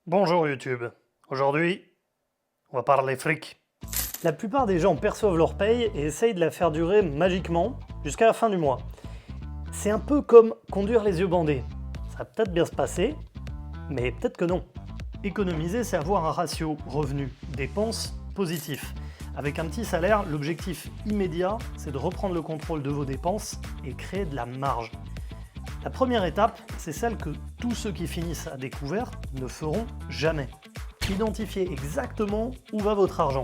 Bonjour YouTube. Aujourd'hui, on va parler fric. La plupart des gens perçoivent leur paye et essayent de la faire durer magiquement jusqu'à la fin du mois. C'est un peu comme conduire les yeux bandés. Ça va peut-être bien se passer, mais peut-être que non. Économiser, c'est avoir un ratio revenu-dépenses positif. Avec un petit salaire, l'objectif immédiat, c'est de reprendre le contrôle de vos dépenses et créer de la marge. La première étape, c'est celle que tous ceux qui finissent à découvert ne feront jamais. Identifiez exactement où va votre argent.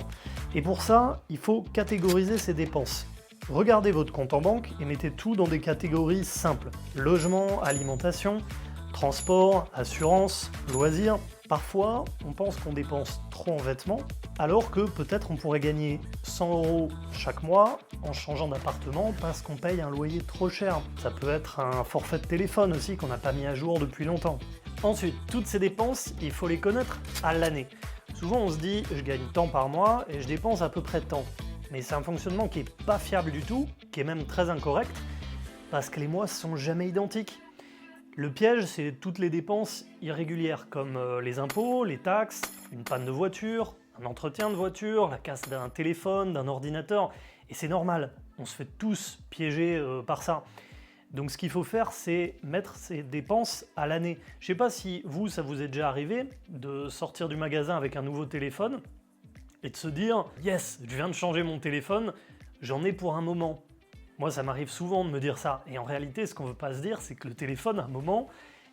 Et pour ça, il faut catégoriser ses dépenses. Regardez votre compte en banque et mettez tout dans des catégories simples. Logement, alimentation, transport, assurance, loisirs. Parfois, on pense qu'on dépense trop en vêtements, alors que peut-être on pourrait gagner 100 € chaque mois en changeant d'appartement parce qu'on paye un loyer trop cher. Ça peut être un forfait de téléphone aussi qu'on n'a pas mis à jour depuis longtemps. Ensuite, toutes ces dépenses, il faut les connaître à l'année. Souvent on se dit, je gagne tant par mois et je dépense à peu près tant. Mais c'est un fonctionnement qui n'est pas fiable du tout, qui est même très incorrect, parce que les mois sont jamais identiques. Le piège, c'est toutes les dépenses irrégulières, comme les impôts, les taxes, une panne de voiture, un entretien de voiture, la casse d'un téléphone, d'un ordinateur. Et c'est normal, on se fait tous piéger par ça. Donc ce qu'il faut faire, c'est mettre ces dépenses à l'année. Je ne sais pas si vous, ça vous est déjà arrivé de sortir du magasin avec un nouveau téléphone et de se dire « Yes, je viens de changer mon téléphone, j'en ai pour un moment ». Moi, ça m'arrive souvent de me dire ça. Et en réalité, ce qu'on ne veut pas se dire, c'est que le téléphone, à un moment,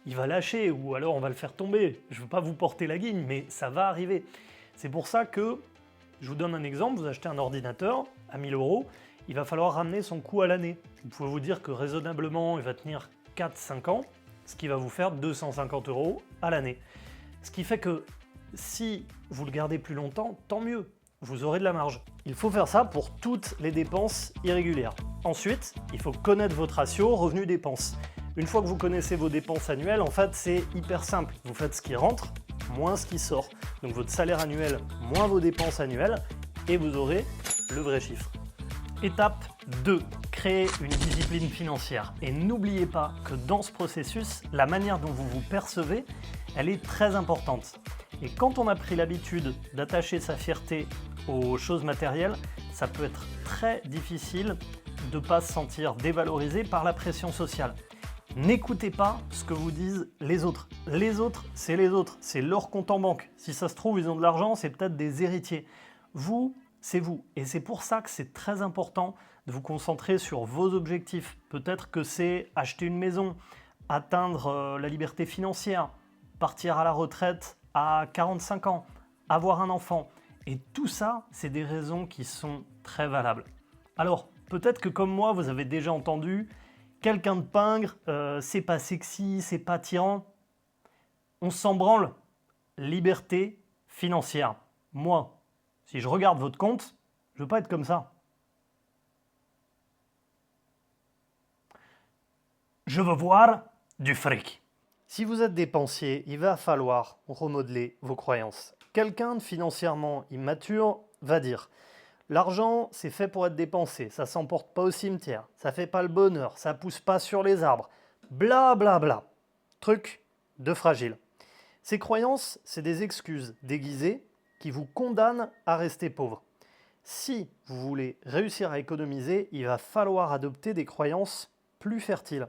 il va lâcher ou alors on va le faire tomber. Je ne veux pas vous porter la guigne, mais ça va arriver. C'est pour ça que, je vous donne un exemple, vous achetez un ordinateur à 1000 €, il va falloir ramener son coût à l'année. Vous pouvez vous dire que raisonnablement, il va tenir 4-5 ans, ce qui va vous faire 250 € à l'année. Ce qui fait que si vous le gardez plus longtemps, tant mieux. Vous aurez de la marge. Il faut faire ça pour toutes les dépenses irrégulières. Ensuite, il faut connaître votre ratio revenu-dépenses. Une fois que vous connaissez vos dépenses annuelles, en fait, c'est hyper simple. Vous faites ce qui rentre, moins ce qui sort. Donc votre salaire annuel, moins vos dépenses annuelles, et vous aurez le vrai chiffre. Étape 2. Créer une discipline financière. Et n'oubliez pas que dans ce processus, la manière dont vous vous percevez, elle est très importante. Et quand on a pris l'habitude d'attacher sa fierté aux choses matérielles, ça peut être très difficile de ne pas se sentir dévalorisé par la pression sociale. N'écoutez pas ce que vous disent les autres. Les autres, c'est leur compte en banque. Si ça se trouve, ils ont de l'argent, c'est peut-être des héritiers. Vous, c'est vous. Et c'est pour ça que c'est très important de vous concentrer sur vos objectifs. Peut-être que c'est acheter une maison, atteindre la liberté financière, partir à la retraite à 45 ans, avoir un enfant. Et tout ça, c'est des raisons qui sont très valables. Alors, peut-être que comme moi, vous avez déjà entendu quelqu'un de pingre, c'est pas sexy, c'est pas attirant. On s'en branle. Liberté financière. Moi, si je regarde votre compte, je veux pas être comme ça. Je veux voir du fric. Si vous êtes dépensier, il va falloir remodeler vos croyances. Quelqu'un de financièrement immature va dire « L'argent, c'est fait pour être dépensé, ça s'emporte pas au cimetière, ça fait pas le bonheur, ça pousse pas sur les arbres, bla bla bla ». Truc de fragile. Ces croyances, c'est des excuses déguisées qui vous condamnent à rester pauvre. Si vous voulez réussir à économiser, il va falloir adopter des croyances plus fertiles.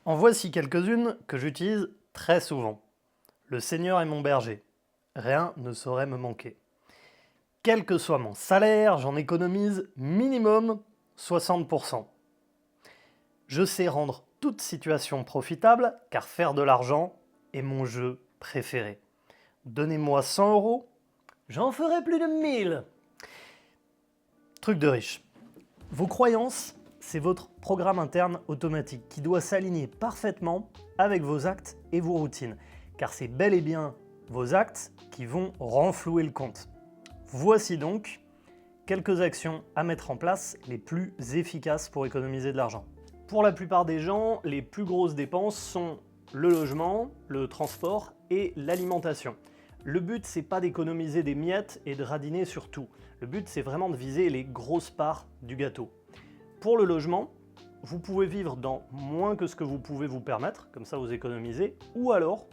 En voici quelques-unes que j'utilise très souvent. Le Seigneur est mon berger. Rien ne saurait me manquer. Quel que soit mon salaire, j'en économise minimum 60%. Je sais rendre toute situation profitable, car faire de l'argent est mon jeu préféré. Donnez-moi 100 €, j'en ferai plus de 1000. Truc de riche. Vos croyances, c'est votre programme interne automatique qui doit s'aligner parfaitement avec vos actes et vos routines, car c'est bel et bien vos actes qui vont renflouer le compte. Voici donc quelques actions à mettre en place les plus efficaces pour économiser de l'argent. Pour la plupart des gens, les plus grosses dépenses sont le logement, le transport et l'alimentation. Le but, c'est pas d'économiser des miettes et de radiner sur tout. Le but, c'est vraiment de viser les grosses parts du gâteau. Pour le logement, vous pouvez vivre dans moins que ce que vous pouvez vous permettre, comme ça vous économisez, ou alors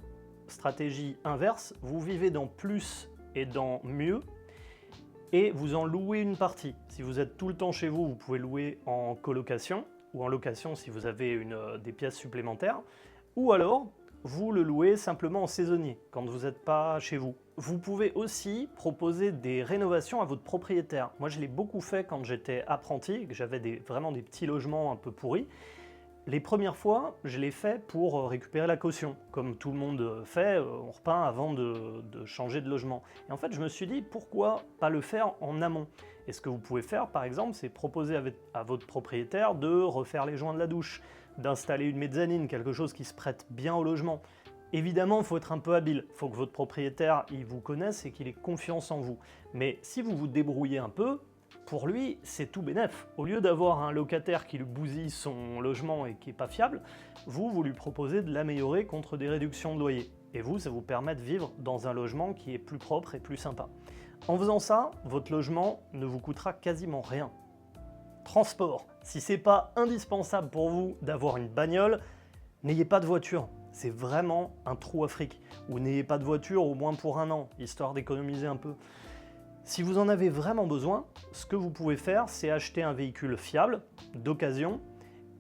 stratégie inverse, vous vivez dans plus et dans mieux, et vous en louez une partie. Si vous êtes tout le temps chez vous, vous pouvez louer en colocation, ou en location si vous avez des pièces supplémentaires, ou alors vous le louez simplement en saisonnier, quand vous n'êtes pas chez vous. Vous pouvez aussi proposer des rénovations à votre propriétaire. Moi je l'ai beaucoup fait quand j'étais apprenti, et que j'avais vraiment des petits logements un peu pourris. Les premières fois, je l'ai fait pour récupérer la caution. Comme tout le monde fait, on repeint avant de changer de logement. Et en fait, je me suis dit, pourquoi pas le faire en amont? Et ce que vous pouvez faire, par exemple, c'est proposer à votre propriétaire de refaire les joints de la douche, d'installer une mezzanine, quelque chose qui se prête bien au logement. Évidemment, il faut être un peu habile. Il faut que votre propriétaire il vous connaisse et qu'il ait confiance en vous. Mais si vous vous débrouillez un peu, pour lui, c'est tout bénef. Au lieu d'avoir un locataire qui lui bousille son logement et qui n'est pas fiable, vous lui proposez de l'améliorer contre des réductions de loyer. Et vous, ça vous permet de vivre dans un logement qui est plus propre et plus sympa. En faisant ça, votre logement ne vous coûtera quasiment rien. Transport. Si c'est pas indispensable pour vous d'avoir une bagnole, n'ayez pas de voiture. C'est vraiment un trou à fric. Ou n'ayez pas de voiture au moins pour 1 an, histoire d'économiser un peu. Si vous en avez vraiment besoin, ce que vous pouvez faire, c'est acheter un véhicule fiable, d'occasion,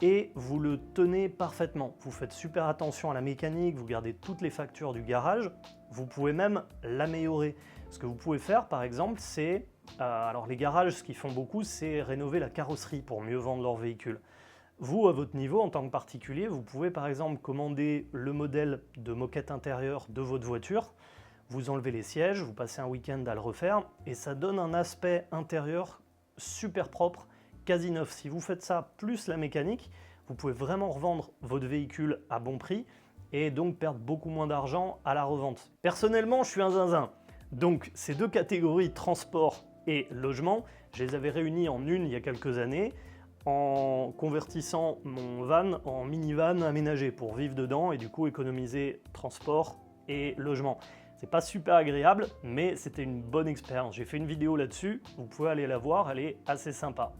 et vous le tenez parfaitement. Vous faites super attention à la mécanique, vous gardez toutes les factures du garage, vous pouvez même l'améliorer. Ce que vous pouvez faire, par exemple, c'est... alors les garages, ce qu'ils font beaucoup, c'est rénover la carrosserie pour mieux vendre leur véhicule. Vous, à votre niveau, en tant que particulier, vous pouvez par exemple commander le modèle de moquette intérieure de votre voiture, vous enlevez les sièges, vous passez un week-end à le refaire, et ça donne un aspect intérieur super propre, quasi neuf. Si vous faites ça plus la mécanique, vous pouvez vraiment revendre votre véhicule à bon prix, et donc perdre beaucoup moins d'argent à la revente. Personnellement, je suis un zinzin. Donc ces deux catégories, transport et logement, je les avais réunies en une il y a quelques années, en convertissant mon van en minivan aménagé pour vivre dedans et du coup économiser transport et logement. C'est pas super agréable, mais c'était une bonne expérience. J'ai fait une vidéo là-dessus, vous pouvez aller la voir, elle est assez sympa.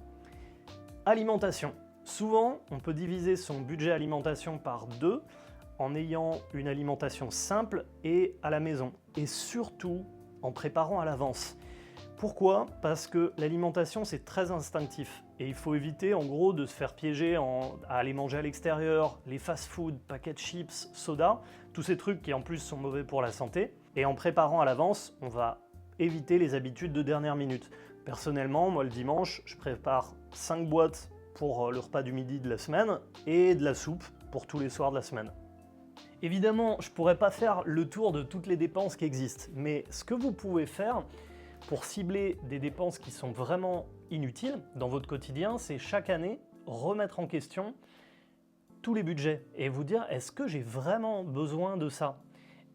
Alimentation. Souvent, on peut diviser son budget alimentation par 2 en ayant une alimentation simple et à la maison. Et surtout, en préparant à l'avance. Pourquoi? Parce que l'alimentation, c'est très instinctif. Et il faut éviter, en gros, de se faire piéger à aller manger à l'extérieur, les fast-food, paquets de chips, soda, tous ces trucs qui en plus sont mauvais pour la santé. Et en préparant à l'avance, on va éviter les habitudes de dernière minute. Personnellement, moi le dimanche, je prépare 5 boîtes pour le repas du midi de la semaine et de la soupe pour tous les soirs de la semaine. Évidemment, je ne pourrais pas faire le tour de toutes les dépenses qui existent, mais ce que vous pouvez faire pour cibler des dépenses qui sont vraiment inutiles dans votre quotidien, c'est chaque année remettre en question tous les budgets et vous dire est-ce que j'ai vraiment besoin de ça?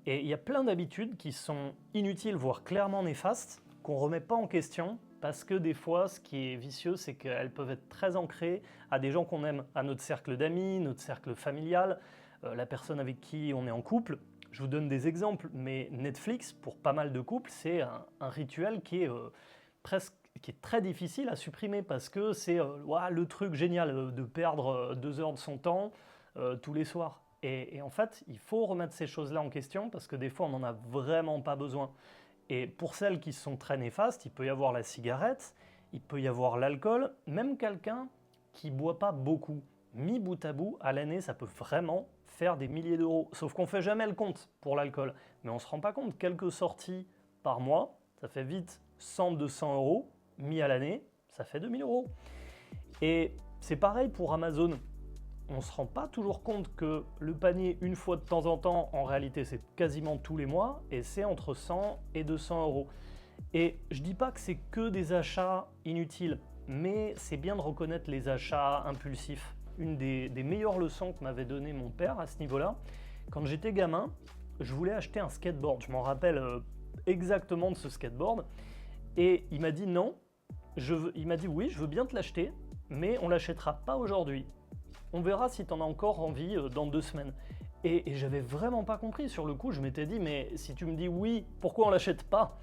Et il y a plein d'habitudes qui sont inutiles, voire clairement néfastes, qu'on ne remet pas en question parce que des fois, ce qui est vicieux, c'est qu'elles peuvent être très ancrées à des gens qu'on aime, à notre cercle d'amis, notre cercle familial, la personne avec qui on est en couple. Je vous donne des exemples, mais Netflix, pour pas mal de couples, c'est un rituel qui est très difficile à supprimer parce que c'est le truc génial de perdre 2 heures de son temps tous les soirs. Et en fait, il faut remettre ces choses-là en question parce que des fois, on n'en a vraiment pas besoin. Et pour celles qui sont très néfastes, il peut y avoir la cigarette, il peut y avoir l'alcool, même quelqu'un qui ne boit pas beaucoup. Mis bout à bout, à l'année, ça peut vraiment faire des milliers d'euros. Sauf qu'on ne fait jamais le compte pour l'alcool. Mais on ne se rend pas compte, quelques sorties par mois, ça fait vite 100-200 euros. Mis à l'année, ça fait 2000 euros. Et c'est pareil pour Amazon. On ne se rend pas toujours compte que le panier, une fois de temps en temps, en réalité, c'est quasiment tous les mois, et c'est entre 100 et 200 euros. Et je ne dis pas que c'est que des achats inutiles, mais c'est bien de reconnaître les achats impulsifs. Une des meilleures leçons que m'avait donné mon père à ce niveau-là, quand j'étais gamin, je voulais acheter un skateboard. Je m'en rappelle exactement de ce skateboard. Et il m'a dit non, il m'a dit oui, je veux bien te l'acheter, mais on ne l'achètera pas aujourd'hui. On verra si tu en as encore envie dans 2 semaines. Et j'avais vraiment pas compris. Sur le coup, je m'étais dit, mais si tu me dis oui, pourquoi on l'achète pas?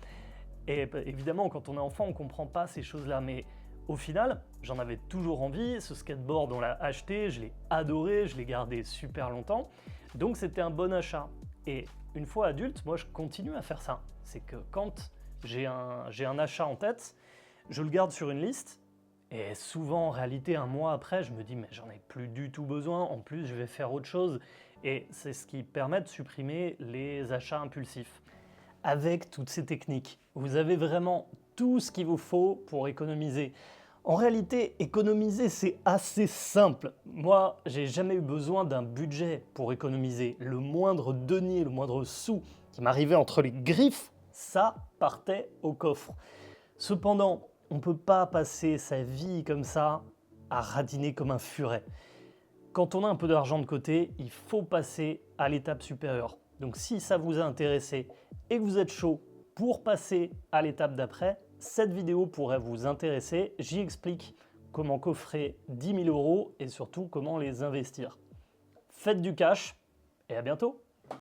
Et évidemment, quand on est enfant, on comprend pas ces choses-là. Mais au final, j'en avais toujours envie. Ce skateboard, on l'a acheté, je l'ai adoré, je l'ai gardé super longtemps. Donc c'était un bon achat. Et une fois adulte, moi je continue à faire ça. C'est que quand j'ai un achat en tête, je le garde sur une liste, et souvent en réalité un mois après, je me dis mais j'en ai plus du tout besoin, en plus je vais faire autre chose, et c'est ce qui permet de supprimer les achats impulsifs. Avec toutes ces techniques, vous avez vraiment tout ce qu'il vous faut pour économiser. En réalité, économiser, c'est assez simple. Moi, j'ai jamais eu besoin d'un budget pour économiser. Le moindre denier, le moindre sou qui m'arrivait entre les griffes, ça partait au coffre. Cependant, on ne peut pas passer sa vie comme ça à radiner comme un furet. Quand on a un peu d'argent de côté, il faut passer à l'étape supérieure. Donc si ça vous a intéressé et que vous êtes chaud pour passer à l'étape d'après, cette vidéo pourrait vous intéresser. J'y explique comment coffrer 10 000 € et surtout comment les investir. Faites du cash et à bientôt!